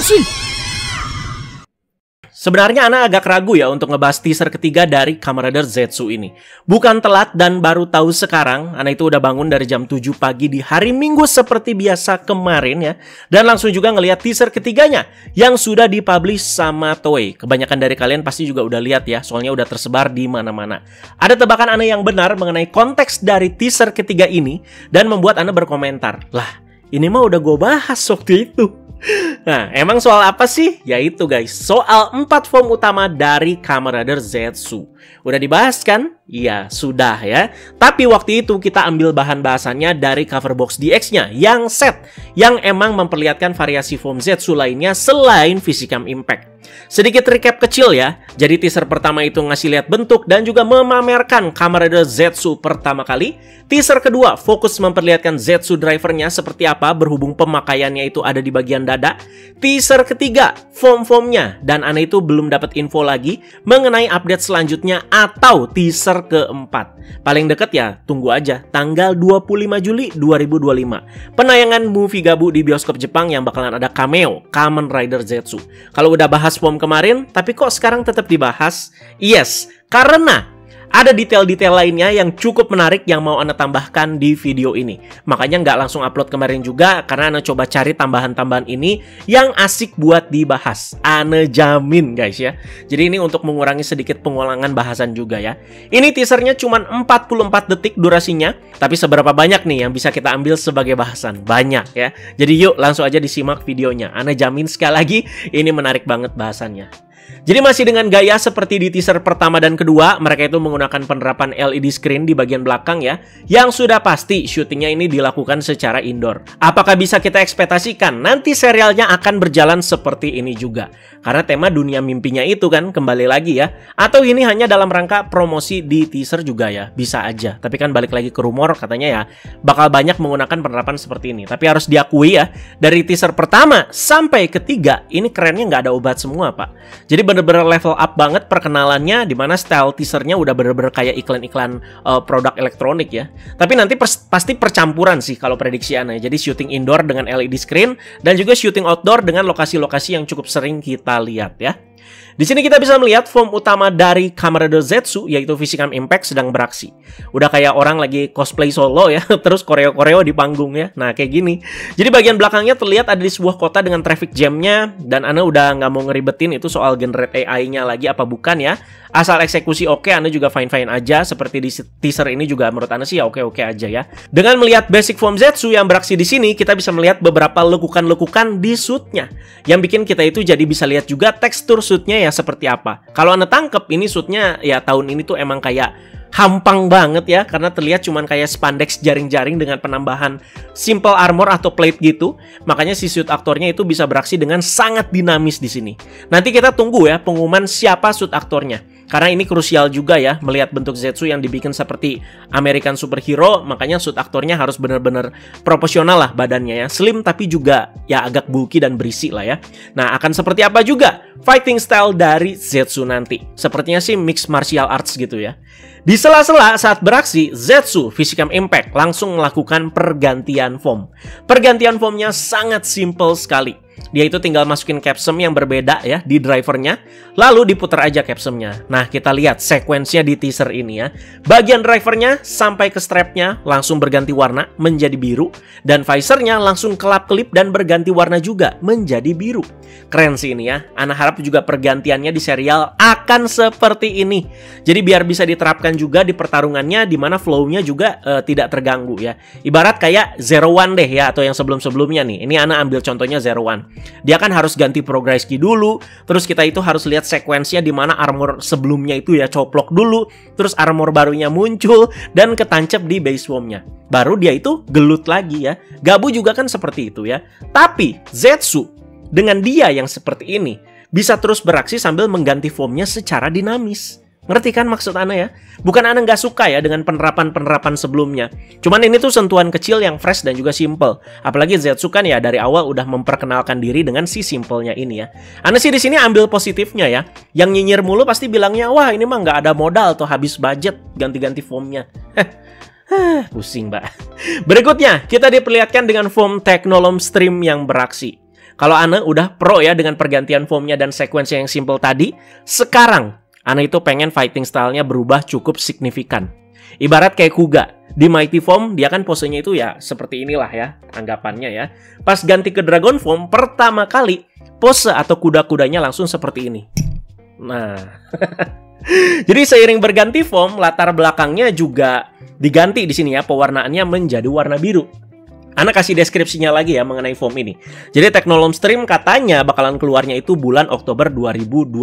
Kenshin. Sebenarnya Ana agak ragu ya untuk ngebahas teaser ketiga dari Kamen Rider Zetsu ini. Bukan telat dan baru tahu sekarang, Ana itu udah bangun dari jam 7 pagi di hari Minggu seperti biasa kemarin ya. Dan langsung juga ngelihat teaser ketiganya yang sudah dipublish sama Toei. Kebanyakan dari kalian pasti juga udah lihat ya, soalnya udah tersebar di mana-mana. Ada tebakan Ana yang benar mengenai konteks dari teaser ketiga ini dan membuat Ana berkomentar, "Lah, ini mah udah gue bahas waktu itu." Nah, emang soal apa sih? Yaitu guys, soal 4 form utama dari Kamen Rider Zetsu. Udah dibahas kan? Iya, sudah ya. Tapi waktu itu kita ambil bahan bahasannya dari cover box DX-nya yang set, yang emang memperlihatkan variasi form Zetsu lainnya selain Physicam Impact. Sedikit recap kecil ya. Jadi teaser pertama itu ngasih lihat bentuk dan juga memamerkan Kamen Rider Zetsu pertama kali. Teaser kedua fokus memperlihatkan Zetsu drivernya seperti apa berhubung pemakaiannya itu ada di bagian dada. Teaser ketiga form-formnya, dan Ana itu belum dapat info lagi mengenai update selanjutnya atau teaser keempat. Paling deket ya tunggu aja tanggal 25 Juli 2025. Penayangan movie Gabu di bioskop Jepang yang bakalan ada cameo Kamen Rider Zetsu. Kalau udah bahas form kemarin, tapi kok sekarang tetap dibahas? Yes, karena ada detail-detail lainnya yang cukup menarik yang mau Ana tambahkan di video ini. Makanya nggak langsung upload kemarin juga, karena Ana coba cari tambahan-tambahan ini yang asik buat dibahas. Ana jamin guys ya. Jadi ini untuk mengurangi sedikit pengulangan bahasan juga ya. Ini teasernya cuma 44 detik durasinya, tapi seberapa banyak nih yang bisa kita ambil sebagai bahasan? Banyak ya. Jadi yuk langsung aja disimak videonya. Ana jamin sekali lagi ini menarik banget bahasannya. Jadi masih dengan gaya seperti di teaser pertama dan kedua, mereka itu menggunakan penerapan LED screen di bagian belakang ya, yang sudah pasti syutingnya ini dilakukan secara indoor. Apakah bisa kita ekspektasikan nanti serialnya akan berjalan seperti ini juga? Karena tema dunia mimpinya itu kan kembali lagi ya. Atau ini hanya dalam rangka promosi di teaser juga ya? Bisa aja. Tapi kan balik lagi ke rumor katanya ya, bakal banyak menggunakan penerapan seperti ini. Tapi harus diakui ya, dari teaser pertama sampai ketiga, ini kerennya nggak ada obat semua pak. Jadi bener-bener level up banget perkenalannya, dimana style teasernya udah bener-bener kayak iklan-iklan produk elektronik ya. Tapi nanti pasti percampuran sih kalau prediksi Ana. Jadi syuting indoor dengan LED screen dan juga syuting outdoor dengan lokasi-lokasi yang cukup sering kita lihat ya. Di sini kita bisa melihat form utama dari Kamen Rider Zetsu, yaitu Physicam Impact sedang beraksi. Udah kayak orang lagi cosplay solo ya, terus koreo-koreo di panggung ya. Nah kayak gini. Jadi bagian belakangnya terlihat ada di sebuah kota dengan traffic jam-nya, dan Ana udah nggak mau ngeribetin itu soal generate AI-nya lagi apa bukan ya. Asal eksekusi oke, Ana juga fine-fine aja. Seperti di teaser ini juga menurut Ana sih ya oke-oke aja ya. Dengan melihat basic form Zetsu yang beraksi di sini, kita bisa melihat beberapa lekukan-lekukan di suitnya, yang bikin kita itu jadi bisa lihat juga tekstur suitnya ya seperti apa. Kalau Ana tangkep ini suitnya ya tahun ini tuh emang kayak hampang banget ya, karena terlihat cuman kayak spandex jaring-jaring dengan penambahan simple armor atau plate gitu. Makanya si suit aktornya itu bisa beraksi dengan sangat dinamis di sini. Nanti kita tunggu ya pengumuman siapa suit aktornya. Karena ini krusial juga ya, melihat bentuk Zetsu yang dibikin seperti American superhero, makanya suit aktornya harus bener-bener proporsional lah badannya ya. Slim tapi juga ya agak bulky dan berisi lah ya. Nah akan seperti apa juga fighting style dari Zetsu nanti? Sepertinya sih mixed martial arts gitu ya. Di sela-sela saat beraksi, Zetsu Physicam Impact langsung melakukan pergantian form. Pergantian formnya sangat simple sekali. Dia itu tinggal masukin capsum yang berbeda ya di drivernya, lalu diputar aja capsumnya. Nah kita lihat sekuensinya di teaser ini ya. Bagian drivernya sampai ke strapnya langsung berganti warna menjadi biru, dan visornya langsung kelap-kelip dan berganti warna juga menjadi biru. Keren sih ini ya. Ana harap juga pergantiannya di serial akan seperti ini. Jadi biar bisa diterapkan juga di pertarungannya, dimana flow-nya juga tidak terganggu ya. Ibarat kayak Zero One deh ya, atau yang sebelum-sebelumnya nih. Ini Ana ambil contohnya Zero One. Dia kan harus ganti progress key dulu, terus kita itu harus lihat sekuensinya di mana armor sebelumnya itu ya coplok dulu, terus armor barunya muncul dan ketancap di base formnya. Baru dia itu gelut lagi ya. Gabu juga kan seperti itu ya. Tapi Zetsu dengan dia yang seperti ini bisa terus beraksi sambil mengganti formnya secara dinamis. Ngerti kan maksud Ana ya? Bukan Ana nggak suka ya dengan penerapan-penerapan sebelumnya. Cuman ini tuh sentuhan kecil yang fresh dan juga simple. Apalagi Zetsu kan ya dari awal udah memperkenalkan diri dengan si simpelnya ini ya. Ana sih di sini ambil positifnya ya. Yang nyinyir mulu pasti bilangnya, wah ini mah nggak ada modal atau habis budget ganti-ganti formnya. Pusing mbak. Berikutnya kita diperlihatkan dengan form Technolom Stream yang beraksi. Kalau Ana udah pro ya dengan pergantian formnya dan sequence yang simple tadi, sekarang Ana itu pengen fighting style-nya berubah cukup signifikan. Ibarat kayak Kuga. Di Mighty Form, dia kan posenya itu ya seperti inilah ya, anggapannya ya. Pas ganti ke Dragon Form, pertama kali, pose atau kuda-kudanya langsung seperti ini. Nah, jadi seiring berganti form, latar belakangnya juga diganti di sini ya, pewarnaannya menjadi warna biru. Ana kasih deskripsinya lagi ya mengenai form ini. Jadi Technolom Stream katanya bakalan keluarnya itu bulan Oktober 2025.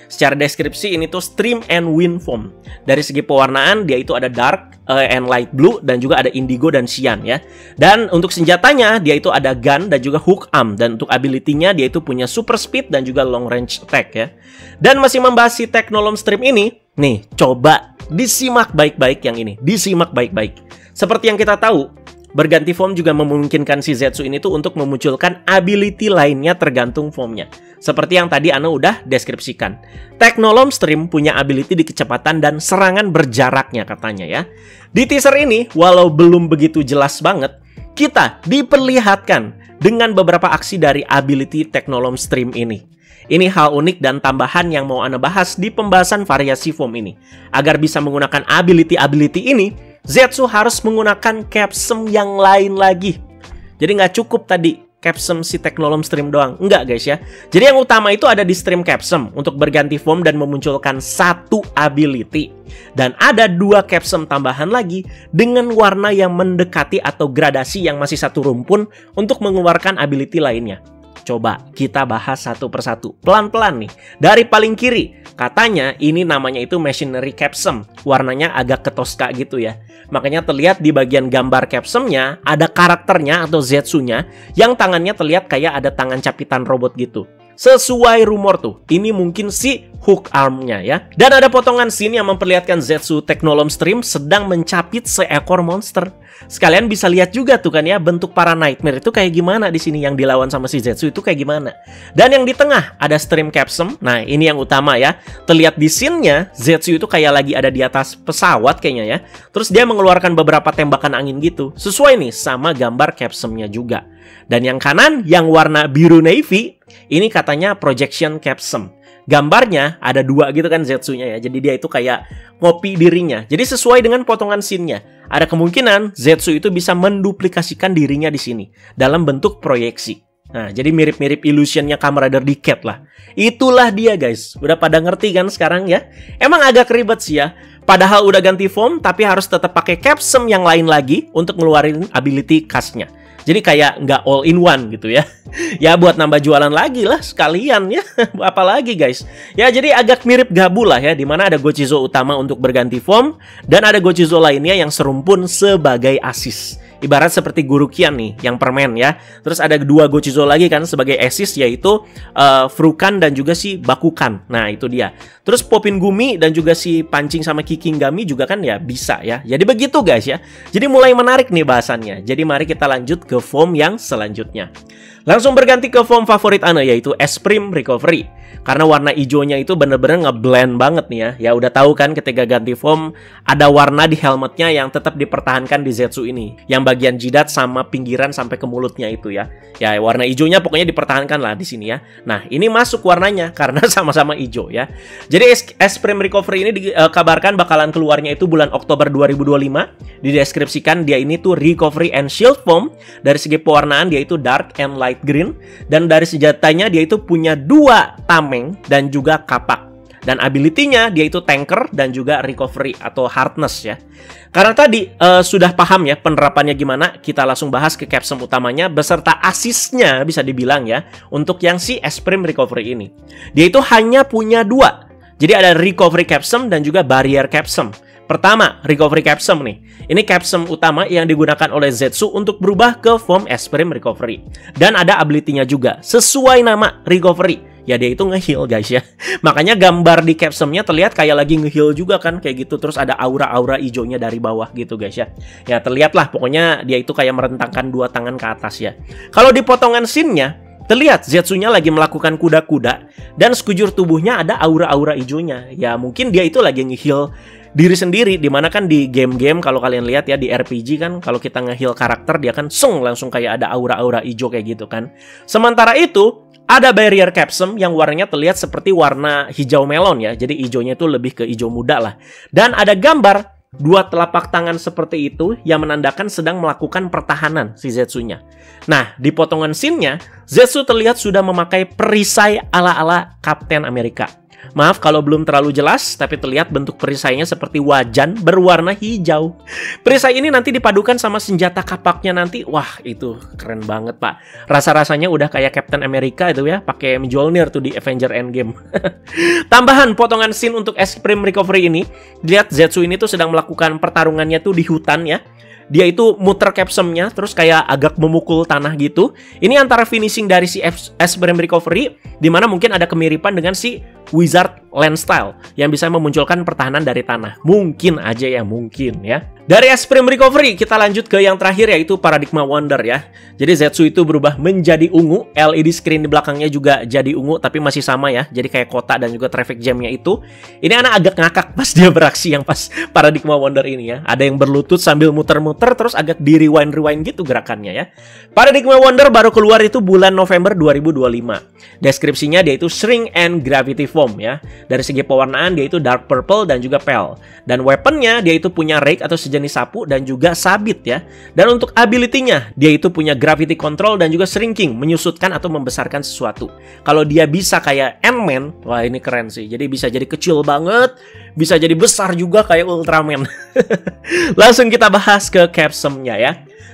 Secara deskripsi ini tuh Stream and Wind form. Dari segi pewarnaan dia itu ada dark and light blue dan juga ada indigo dan cyan ya. Dan untuk senjatanya dia itu ada gun dan juga hook arm. Dan untuk ability-nya dia itu punya super speed dan juga long range attack ya. Dan masih membahas si Technolom Stream ini, nih coba disimak baik-baik yang ini. Disimak baik-baik. Seperti yang kita tahu, berganti form juga memungkinkan si Zetsu ini tuh untuk memunculkan ability lainnya tergantung formnya. Seperti yang tadi Ana udah deskripsikan. Technolom Stream punya ability di kecepatan dan serangan berjaraknya katanya ya. Di teaser ini, walau belum begitu jelas banget, kita diperlihatkan dengan beberapa aksi dari ability Technolom Stream ini. Ini hal unik dan tambahan yang mau Ana bahas di pembahasan variasi form ini. Agar bisa menggunakan ability-ability ini, Zetsu harus menggunakan capsum yang lain lagi. Jadi nggak cukup tadi capsum si Technolom Stream doang. Enggak guys ya. Jadi yang utama itu ada di Stream Capsum untuk berganti form dan memunculkan satu ability. Dan ada 2 capsum tambahan lagi dengan warna yang mendekati atau gradasi yang masih satu rumpun untuk mengeluarkan ability lainnya. Coba kita bahas satu persatu, pelan-pelan nih. Dari paling kiri, katanya ini namanya itu Machinery Capsum. Warnanya agak ketoska gitu ya. Makanya terlihat di bagian gambar capsumnya ada karakternya atau Zetsunya yang tangannya terlihat kayak ada tangan capitan robot gitu. Sesuai rumor tuh, ini mungkin si hook arm-nya ya. Dan ada potongan scene yang memperlihatkan Zetsu Technolom Stream sedang mencapit seekor monster. Sekalian bisa lihat juga tuh kan ya, bentuk para Nightmare itu kayak gimana di sini yang dilawan sama si Zetsu itu kayak gimana. Dan yang di tengah ada Stream Capsum. Nah, ini yang utama ya. Terlihat di scene-nya Zetsu itu kayak lagi ada di atas pesawat kayaknya ya. Terus dia mengeluarkan beberapa tembakan angin gitu. Sesuai nih sama gambar capsum-nya juga. Dan yang kanan yang warna biru navy, ini katanya Projection Capsum. Gambarnya ada 2 gitu kan Zetsunya ya. Jadi dia itu kayak ngopi dirinya. Jadi sesuai dengan potongan scene-nya. Ada kemungkinan Zetsu itu bisa menduplikasikan dirinya di sini dalam bentuk proyeksi. Nah, jadi mirip-mirip illusionnya Kamen Rider di Cat lah. Itulah dia guys. Udah pada ngerti kan sekarang ya? Emang agak ribet sih ya. Padahal udah ganti form tapi harus tetap pakai capsum yang lain lagi untuk ngeluarin ability khasnya. Jadi kayak nggak all in one gitu ya. Ya buat nambah jualan lagi lah sekalian ya. Apalagi guys. Ya jadi agak mirip Gabu lah ya. Dimana ada Gochizo utama untuk berganti form. Dan ada Gochizo lainnya yang serumpun sebagai assist. Ibarat seperti Guru Kian nih, yang permen ya. Terus ada 2 Gochizo lagi kan sebagai assist, yaitu Furukan dan juga si Bakukan. Nah itu dia. Terus Popin Gumi dan juga si Pancing sama Kikingami juga kan ya bisa ya. Jadi begitu guys ya. Jadi mulai menarik nih bahasannya. Jadi mari kita lanjut ke form yang selanjutnya. Langsung berganti ke form favorit Ana, yaitu Esprime Recovery. Karena warna hijaunya itu bener-bener ngeblend banget nih ya. Ya udah tahu kan ketika ganti form ada warna di helmetnya yang tetap dipertahankan di Zetsu ini. Yang bagian jidat sama pinggiran sampai ke mulutnya itu ya. Ya warna hijaunya pokoknya dipertahankan lah di sini ya. Nah ini masuk warnanya karena sama-sama hijau ya. Jadi Esprime Recovery ini dikabarkan bakalan keluarnya itu bulan Oktober 2025. Dideskripsikan dia ini tuh Recovery and Shield form. Dari segi pewarnaan dia itu dark and light green. Dan dari senjatanya dia itu punya 2 tameng dan juga kapak. Dan ability-nya dia itu tanker dan juga recovery atau hardness ya. Karena tadi sudah paham ya penerapannya gimana, kita langsung bahas ke capsum utamanya beserta assist-nya bisa dibilang ya. Untuk yang si Esprime Recovery ini. Dia itu hanya punya 2. Jadi ada recovery capsum dan juga barrier capsum. Pertama, recovery capsum nih. Ini capsum utama yang digunakan oleh Zetsu untuk berubah ke form Esprime Recovery. Dan ada ability-nya juga, sesuai nama recovery. Ya dia itu nge-heal guys ya. Makanya gambar di capsumnya terlihat kayak lagi nge-heal juga kan, kayak gitu. Terus ada aura-aura hijaunya dari bawah gitu guys ya. Ya terlihat lah pokoknya dia itu kayak merentangkan 2 tangan ke atas ya. Kalau di potongan scene-nya terlihat Zetsunya lagi melakukan kuda-kuda dan sekujur tubuhnya ada aura-aura hijaunya. Ya mungkin dia itu lagi nge-heal diri sendiri. Dimana kan di game-game kalau kalian lihat ya, di RPG kan kalau kita nge-heal karakter dia kan langsung kayak ada aura-aura hijau kayak gitu kan. Sementara itu ada barrier capsum yang warnanya terlihat seperti warna hijau melon ya. Jadi hijaunya itu lebih ke hijau muda lah. Dan ada gambar 2 telapak tangan seperti itu yang menandakan sedang melakukan pertahanan si Zetsu-nya. Nah, di potongan scene-nya, Zetsu terlihat sudah memakai perisai ala-ala Kapten Amerika. Maaf kalau belum terlalu jelas, tapi terlihat bentuk perisainya seperti wajan berwarna hijau. Perisai ini nanti dipadukan sama senjata kapaknya nanti. Wah, itu keren banget, Pak. Rasa-rasanya udah kayak Captain America itu ya, pakai Mjolnir tuh di Avenger Endgame. Tambahan potongan scene untuk Extreme Recovery ini, lihat Zetsu ini tuh sedang melakukan pertarungannya tuh di hutan ya. Dia itu muter capsumnya terus kayak agak memukul tanah gitu. Ini antara finishing dari si Extreme Recovery, dimana mungkin ada kemiripan dengan si Wizard Land Style yang bisa memunculkan pertahanan dari tanah. Mungkin aja ya, mungkin ya. Dari Extreme Recovery kita lanjut ke yang terakhir, yaitu Paradigma Wonder ya. Jadi Zetsu itu berubah menjadi ungu. LED screen di belakangnya juga jadi ungu, tapi masih sama ya. Jadi kayak kotak dan juga traffic jamnya itu. Ini anak agak ngakak pas dia beraksi yang pas Paradigma Wonder ini ya. Ada yang berlutut sambil muter-muter terus agak di rewind gitu gerakannya ya. Paradigma Wonder baru keluar itu bulan November 2025. Deskripsinya dia itu Shrink and Gravity Foam ya. Dari segi pewarnaan dia itu dark purple dan juga pale. Dan weaponnya dia itu punya rake atau jenis sapu dan juga sabit ya. Dan untuk ability-nya dia itu punya gravity control dan juga shrinking, menyusutkan atau membesarkan sesuatu. Kalau dia bisa kayak Ant-Man, wah ini keren sih. Jadi bisa jadi kecil banget, bisa jadi besar juga kayak Ultraman. Langsung kita bahas ke capsum-nya ya.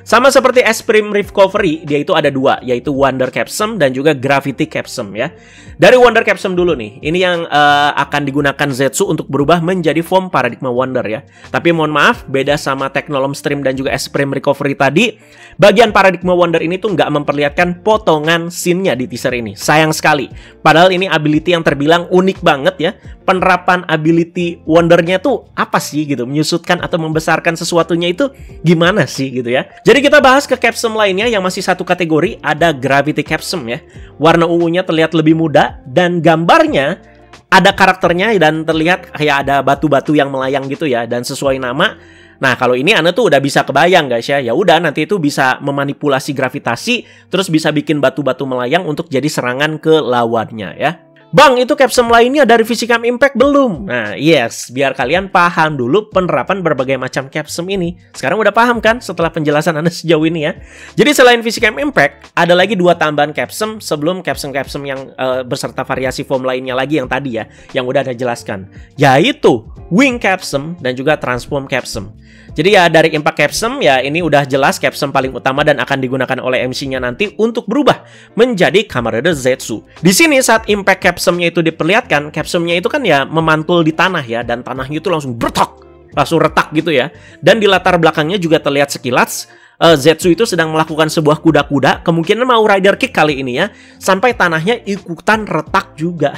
Sama seperti Extreme Recovery, dia itu ada 2, yaitu Wonder Capsum dan juga Gravity Capsum ya. Dari Wonder Capsum dulu nih, ini yang akan digunakan Zetsu untuk berubah menjadi form Paradigma Wonder ya. Tapi mohon maaf, beda sama Technolom Stream dan juga Extreme Recovery tadi, bagian Paradigma Wonder ini tuh nggak memperlihatkan potongan scene-nya di teaser ini. Sayang sekali. Padahal ini ability yang terbilang unik banget ya. Penerapan ability Wonder-nya tuh apa sih gitu? Menyusutkan atau membesarkan sesuatunya itu gimana sih gitu ya. Jadi kita bahas ke capsum lainnya yang masih satu kategori, ada Gravity Capsum ya. Warna ungunya terlihat lebih muda dan gambarnya ada karakternya dan terlihat kayak ada batu-batu yang melayang gitu ya, dan sesuai nama. Nah, kalau ini Anda tuh udah bisa kebayang guys ya. Ya udah, nanti itu bisa memanipulasi gravitasi terus bisa bikin batu-batu melayang untuk jadi serangan ke lawannya ya. Bang, itu capsum lainnya dari Physicam Impact belum? Nah, yes, biar kalian paham dulu penerapan berbagai macam capsum ini. Sekarang udah paham kan setelah penjelasan Anda sejauh ini ya? Jadi selain Physicam Impact, ada lagi 2 tambahan capsum sebelum capsum-capsum yang beserta variasi form lainnya lagi yang tadi ya, yang udah ada jelaskan. Yaitu Wing Capsum dan juga Transform Capsum. Jadi ya dari Impact Capsum ya ini udah jelas capsum paling utama dan akan digunakan oleh MC-nya nanti untuk berubah menjadi Kamen Rider Zetsu. Di sini saat Impact Capsum-nya itu diperlihatkan, capsum-nya itu kan ya memantul di tanah ya, dan tanahnya itu langsung langsung retak gitu ya. Dan di latar belakangnya juga terlihat sekilas Zetsu itu sedang melakukan sebuah kuda-kuda, kemungkinan mau rider kick kali ini ya, sampai tanahnya ikutan retak juga.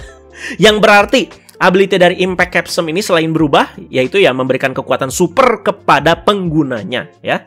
Yang berarti ability dari Impact Capsum ini selain berubah, yaitu ya memberikan kekuatan super kepada penggunanya ya.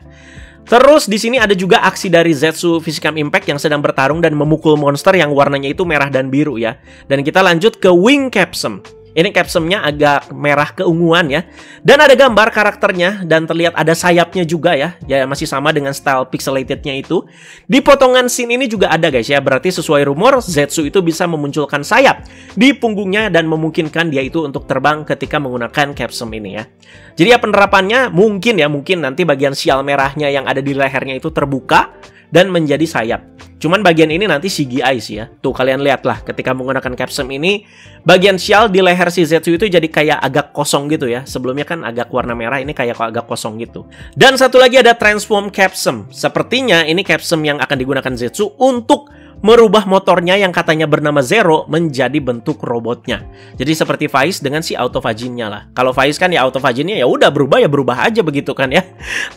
Terus di sini ada juga aksi dari Zetsu Physicam Impact yang sedang bertarung dan memukul monster yang warnanya itu merah dan biru ya. Dan kita lanjut ke Wing Capsum. Ini capsumnya agak merah keunguan ya. Dan ada gambar karakternya dan terlihat ada sayapnya juga ya. Ya masih sama dengan style pixelatednya itu. Di potongan scene ini juga ada guys ya. Berarti sesuai rumor Zetsu itu bisa memunculkan sayap di punggungnya dan memungkinkan dia itu untuk terbang ketika menggunakan capsum ini ya. Jadi ya penerapannya mungkin nanti bagian sial merahnya yang ada di lehernya itu terbuka dan menjadi sayap. Cuman bagian ini nanti CGI sih ya. Tuh kalian lihatlah ketika menggunakan capsum ini, bagian sial di leher si Zetsu itu jadi kayak agak kosong gitu ya. Sebelumnya kan agak warna merah, ini kayak agak kosong gitu. Dan satu lagi ada Transform Capsum. Sepertinya ini capsum yang akan digunakan Zetsu untuk merubah motornya yang katanya bernama Zero menjadi bentuk robotnya. Jadi seperti Faiz dengan si autophagy-nya lah. Kalau Faiz kan ya autophagy-nya ya udah berubah aja begitu kan ya.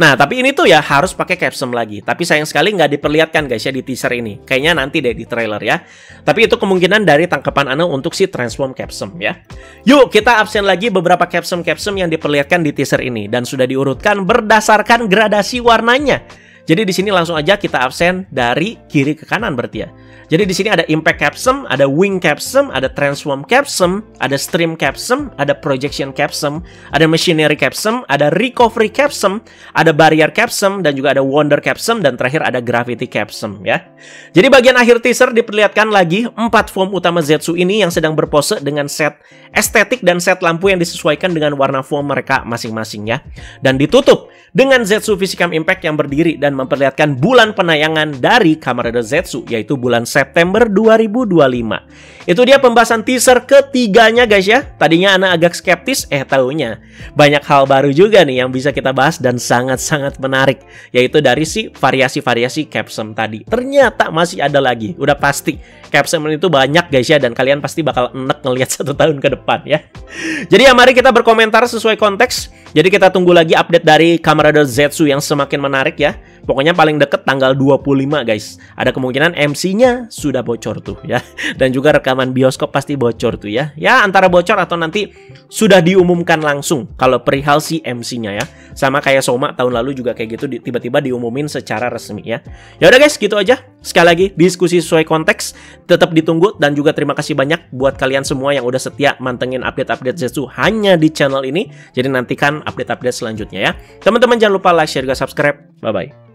Nah, tapi ini tuh ya harus pakai capsum lagi. Tapi sayang sekali nggak diperlihatkan guys ya di teaser ini. Kayaknya nanti deh di trailer ya. Tapi itu kemungkinan dari tangkapan Anda untuk si Transform Capsum ya. Yuk, kita absen lagi beberapa capsum-capsum yang diperlihatkan di teaser ini dan sudah diurutkan berdasarkan gradasi warnanya. Jadi di sini langsung aja kita absen dari kiri ke kanan berarti ya. Jadi di sini ada Impact Capsum, ada Wing Capsum, ada Transform Capsum, ada Stream Capsum, ada Projection Capsum, ada Machinery Capsum, ada Recovery Capsum, ada Barrier Capsum, dan juga ada Wonder Capsum, dan terakhir ada Gravity Capsum ya. Jadi bagian akhir teaser diperlihatkan lagi 4 form utama Zetsu ini yang sedang berpose dengan set estetik dan set lampu yang disesuaikan dengan warna form mereka masing-masing ya. Dan ditutup dengan Zetsu Physicam Impact yang berdiri dan memperlihatkan bulan penayangan dari Kamen Rider Zetsu, yaitu bulan September 2025. Itu dia pembahasan teaser ketiganya guys ya. Tadinya Ana agak skeptis, taunya banyak hal baru juga nih yang bisa kita bahas dan sangat-sangat menarik. Yaitu dari si variasi-variasi Capsum tadi. Ternyata masih ada lagi, udah pasti. Capsum itu banyak guys ya, dan kalian pasti bakal enek ngelihat 1 tahun ke depan ya. Jadi ya mari kita berkomentar sesuai konteks. Jadi kita tunggu lagi update dari Kamen Rider Zetsu yang semakin menarik ya. Pokoknya paling deket tanggal 25 guys. Ada kemungkinan MC-nya sudah bocor tuh ya. Dan juga rekaman bioskop pasti bocor tuh ya. Ya antara bocor atau nanti sudah diumumkan langsung kalau perihal si MC-nya ya. Sama kayak Soma tahun lalu juga kayak gitu, tiba-tiba diumumin secara resmi ya. Ya udah guys, gitu aja. Sekali lagi diskusi sesuai konteks, tetap ditunggu, dan juga terima kasih banyak buat kalian semua yang udah setia mantengin update-update Zetsu hanya di channel ini. Jadi nantikan update-update selanjutnya ya. Teman-teman jangan lupa like, share, juga subscribe. Bye-bye.